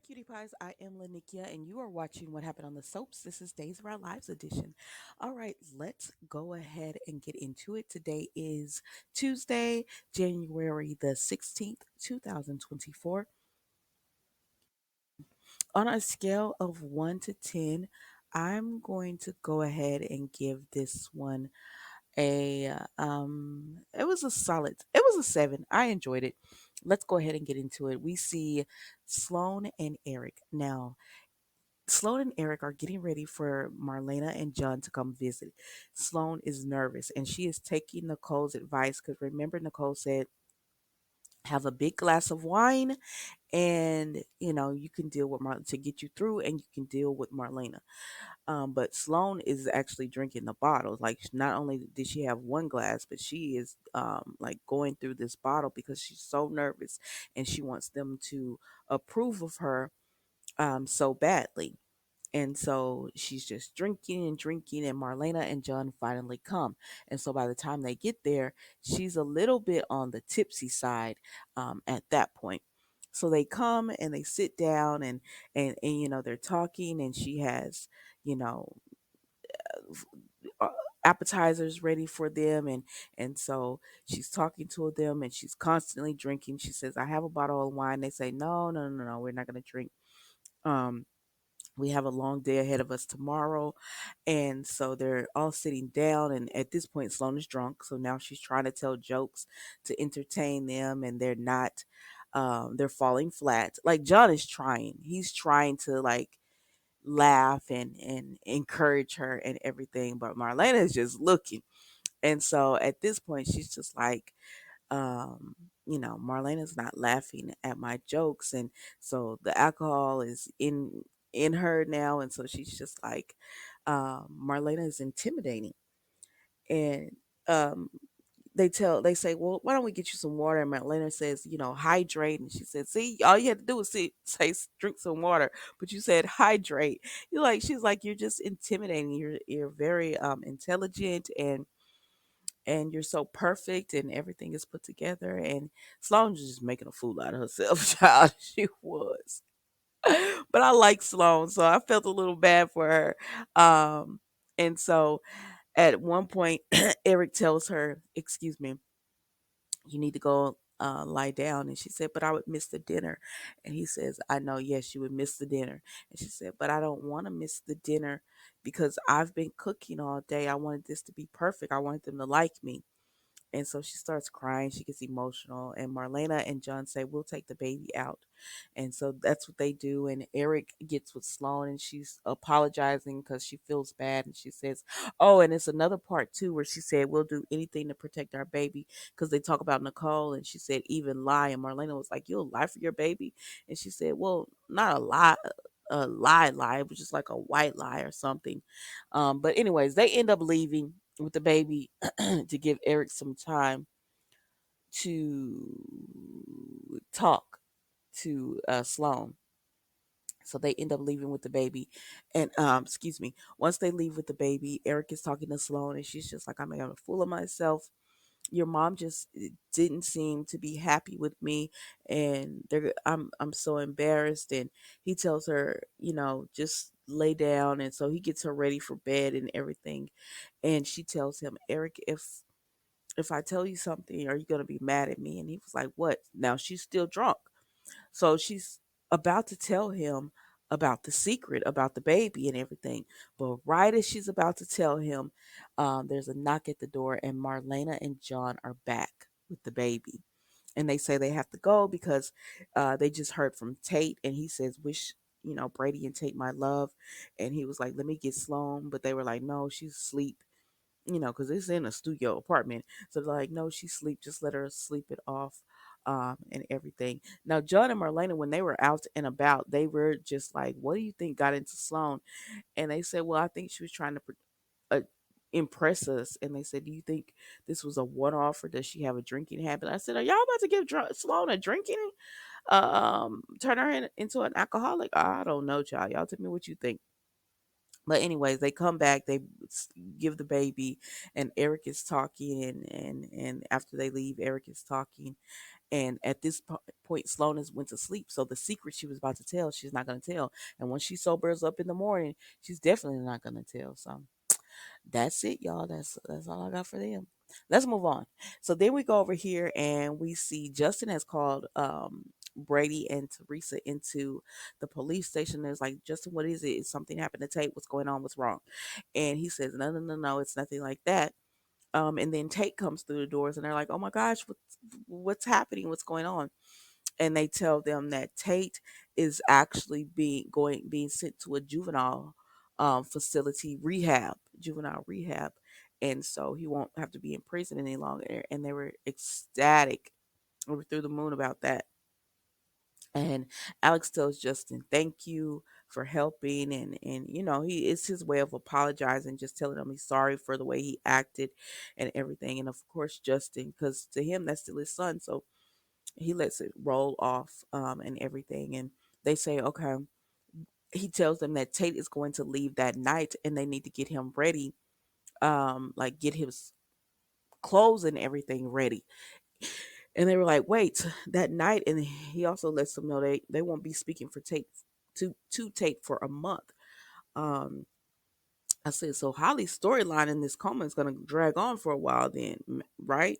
cutie pies. I am Lanikia, and you are watching What Happened on the Soaps. This is Days of Our Lives edition. All right, let's go ahead and get into it. Today is Tuesday, January the 16th, 2024. On a scale of 1 to 10, I'm going to go ahead and give this one it was a solid, it was a 7. I enjoyed it. Let's go ahead and get into it. We see Sloan and Eric. Now, Sloan and Eric are getting ready for Marlena and John to come visit. Sloan is nervous and she is taking Nicole's advice because remember, Nicole said, have a big glass of wine and you can deal with to get you through, and you can deal with Marlena. But Sloan is actually drinking the bottle. Like, not only did she have one glass, but she is like going through this bottle because she's so nervous and she wants them to approve of her so badly. And so she's just drinking and drinking, and Marlena and John finally come. And so by the time they get there, she's a little bit on the tipsy side at that point. So they come and they sit down and they're talking, and she has you know uh, appetizers ready for them, and so she's talking to them and she's constantly drinking. She says, I have a bottle of wine. They say, no, no, no, no, we're not going to drink. um we have a long day ahead of us tomorrow. And so they're all sitting down. And at this point, Sloan is drunk. So now she's trying to tell jokes to entertain them, and they're not, they're falling flat. Like, John is trying. He's trying to, like, laugh and encourage her and everything. But Marlena is just looking. And so at this point, she's just like, um, Marlena's not laughing at my jokes, and so the alcohol is in her now, and so she's just like, Marlena is intimidating, and um, they say, well, why don't we get you some water? And Marlena says, hydrate, and she said, see, all you had to do was say drink some water, but you said hydrate. She's like, you're just intimidating. You're very intelligent, and you're so perfect and everything is put together. And Sloan's just making a fool out of herself, child. She was. But I like Sloan, so I felt a little bad for her. And so at one point, Eric tells her, excuse me, you need to go lie down. And she said, but I would miss the dinner. And he says, I know, yes, you would miss the dinner. And she said, but I don't want to miss the dinner because I've been cooking all day. I wanted this to be perfect. I wanted them to like me. And so she starts crying. She gets emotional. And Marlena and John say, we'll take the baby out. And so that's what they do. And Eric gets with Sloan, and she's apologizing because she feels bad. And she says, oh, and it's another part too where she said, we'll do anything to protect our baby, because they talk about Nicole. And she said, even lie. And Marlena was like, you'll lie for your baby? And she said, well, not a lie. A lie, it was just like a white lie or something. But anyways, they end up leaving with the baby to give Eric some time to talk to Sloan. So they end up leaving with the baby. And excuse me, once they leave with the baby, Eric is talking to Sloan, and she's just like, I'm making a fool of myself. Your mom just didn't seem to be happy with me, and I'm so embarrassed. And he tells her, just lay down. And so he gets her ready for bed and everything. And she tells him, Eric, if I tell you something, are you going to be mad at me? And he was like, what? Now she's still drunk. So she's about to tell him about the secret about the baby and everything. But right as she's about to tell him, there's a knock at the door, and Marlena and John are back with the baby. And they say they have to go because they just heard from Tate, and he says, wish, Brady and Tate my love. And he was like, let me get Sloan. But they were like, no, she's asleep, because it's in a studio apartment. So they're like, no, she's asleep. Just let her sleep it off, and everything. Now, John and Marlena, when they were out and about, they were just like, what do you think got into Sloan? And they said, well, I think she was trying to uh, impress us. And they said, do you think this was a one off, or does she have a drinking habit? I said, are y'all about to give Sloan a drinking? Turn her into an alcoholic? I don't know, child. Y'all tell me what you think. But anyways, they come back, give the baby, and Eric is talking, and after they leave, Eric is talking, and at this point, Sloan has went to sleep. So the secret she was about to tell, she's not going to tell. And when she sobers up in the morning, she's definitely not going to tell. So that's it, y'all. That's all I got for them. Let's move on. So then we go over here and we see Justin has called Brady and Teresa into the police station. There's like, Justin, what is it? Is something happened to Tate? What's going on? What's wrong? And he says, no, no, no, no, it's nothing like that. And then Tate comes through the doors and they're like, oh my gosh, what's happening? What's going on? And they tell them that Tate is actually being sent to a juvenile facility juvenile rehab, and so he won't have to be in prison any longer. And they were ecstatic, they were through the moon about that. And Alex tells Justin, "Thank you for helping," and he it's his way of apologizing, just telling him he's sorry for the way he acted and everything. And of course, Justin, because to him that's still his son, so he lets it roll off and everything. And they say, okay, he tells them that Tate is going to leave that night and they need to get him ready, like get his clothes and everything ready. And they were like, wait, that night. And he also lets them know they won't be speaking for Tate to Tate for a month. um I said, so Holly's storyline in this coma is going to drag on for a while then, right?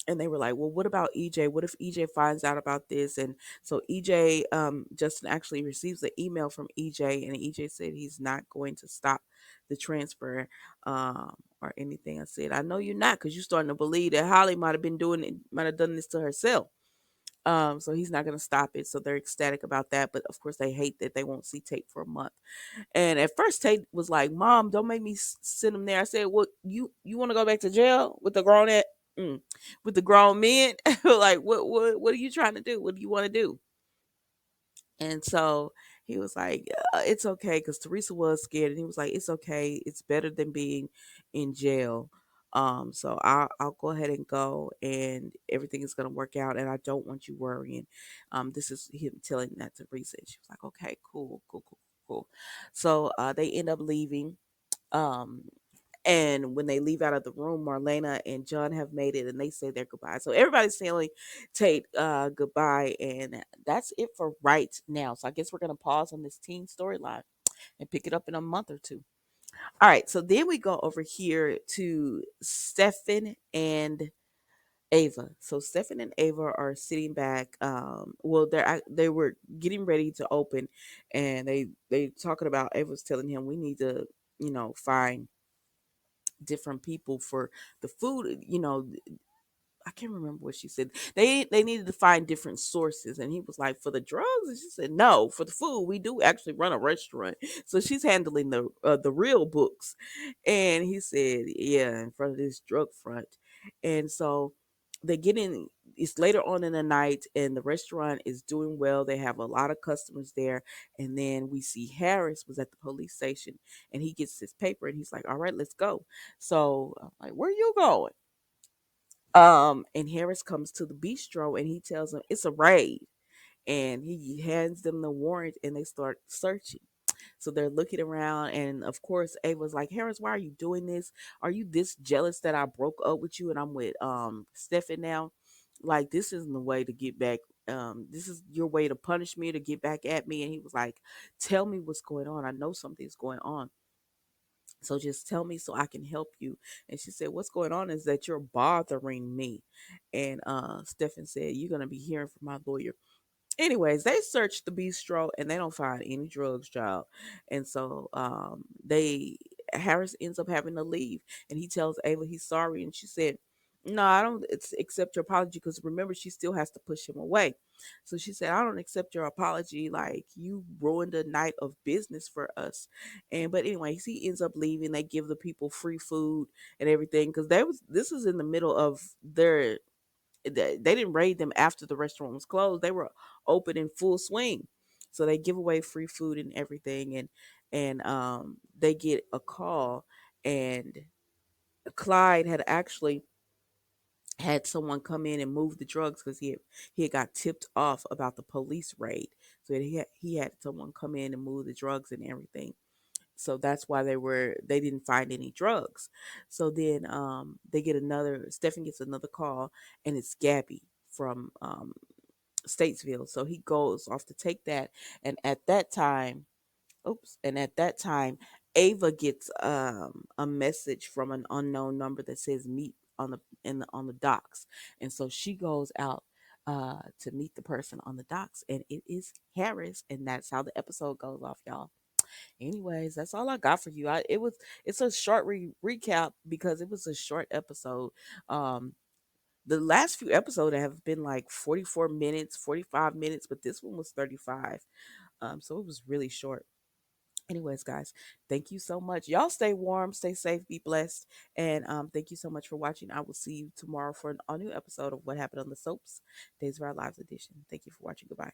And they were like, well, what about EJ? What if EJ finds out about this? And so EJ, Justin actually receives an email from EJ, and EJ said he's not going to stop the transfer or anything. I said, I know you're not, because you're starting to believe that Holly might have done this to herself. So he's not going to stop it. So they're ecstatic about that. But of course, they hate that they won't see Tate for a month. And at first, Tate was like, "Mom, don't make me send him there." I said, "What, you want to go back to jail with the mm, with the grown men? Like, what are you trying to do? What do you want to do?" And so he was like, "It's okay," because Teresa was scared, and he was like, "It's okay. It's better than being in jail." So I'll go ahead and go, and everything is gonna work out, and I don't want you worrying. This is him telling that to Teresa. And she was like, "Okay, cool, cool, cool, cool." So they end up leaving. Um, and when they leave out of the room, Marlena and John have made it and they say their goodbye. So everybody's telling Tate goodbye. And that's it for right now. So I guess we're going to pause on this teen storyline and pick it up in a month or two. All right. So then we go over here to Stefan and Ava. So Stefan and Ava are sitting back. Well, they were getting ready to open, and they talking about, Ava's telling him, we need to find different people for the food. I can't remember what she said. They needed to find different sources, and he was like, for the drugs, and she said, no, for the food. We do actually run a restaurant, so she's handling the real books. And he said, yeah, in front of this drug front. And so they get in. It's later on in the night, and the restaurant is doing well. They have a lot of customers there, and then we see Harris was at the police station, and he gets his paper, and he's like, all right, let's go. So I'm like, where you going? And Harris comes to the bistro and he tells them it's a raid. And he hands them the warrant and they start searching. So they're looking around, and of course, Ava's like, Harris, why are you doing this? Are you this jealous that I broke up with you and I'm with Stefan now? Like, this isn't the way to get back. This is your way to punish me, to get back at me. And he was like, tell me what's going on. I know something's going on. So just tell me so I can help you. And she said, what's going on is that you're bothering me. And Stefan said, you're going to be hearing from my lawyer. Anyways, they search the bistro and they don't find any drugs, child. And so they Harris ends up having to leave, and he tells Ava he's sorry, and she said, "No, I don't accept your apology, because remember she still has to push him away." So she said, "I don't accept your apology. Like, you ruined a night of business for us." And but anyways, he ends up leaving. They give the people free food and everything, because this was in the middle of their they didn't raid them after the restaurant was closed. They were open in full swing. So they give away free food and everything, and they get a call, and Clyde had actually had someone come in and move the drugs, because he had got tipped off about the police raid. So he had someone come in and move the drugs and everything. So that's why they didn't find any drugs. So then they get another Stephen gets another call, and it's Gabby from Statesville. So he goes off to take that, and at that time, oops, and at that time, Ava gets a message from an unknown number that says meet on the docks, and so she goes out to meet the person on the docks, and it is Harris, and that's how the episode goes off, y'all. Anyways, that's all I got for you. It's a short recap because it was a short episode. Um, the last few episodes have been like 44 minutes, 45 minutes, but this one was 35. So it was really short. Anyways, guys, thank you so much. Y'all stay warm, stay safe, be blessed, and thank you so much for watching. I will see you tomorrow for a new episode of What Happened on the Soaps, Days of Our Lives edition. Thank you for watching. Goodbye.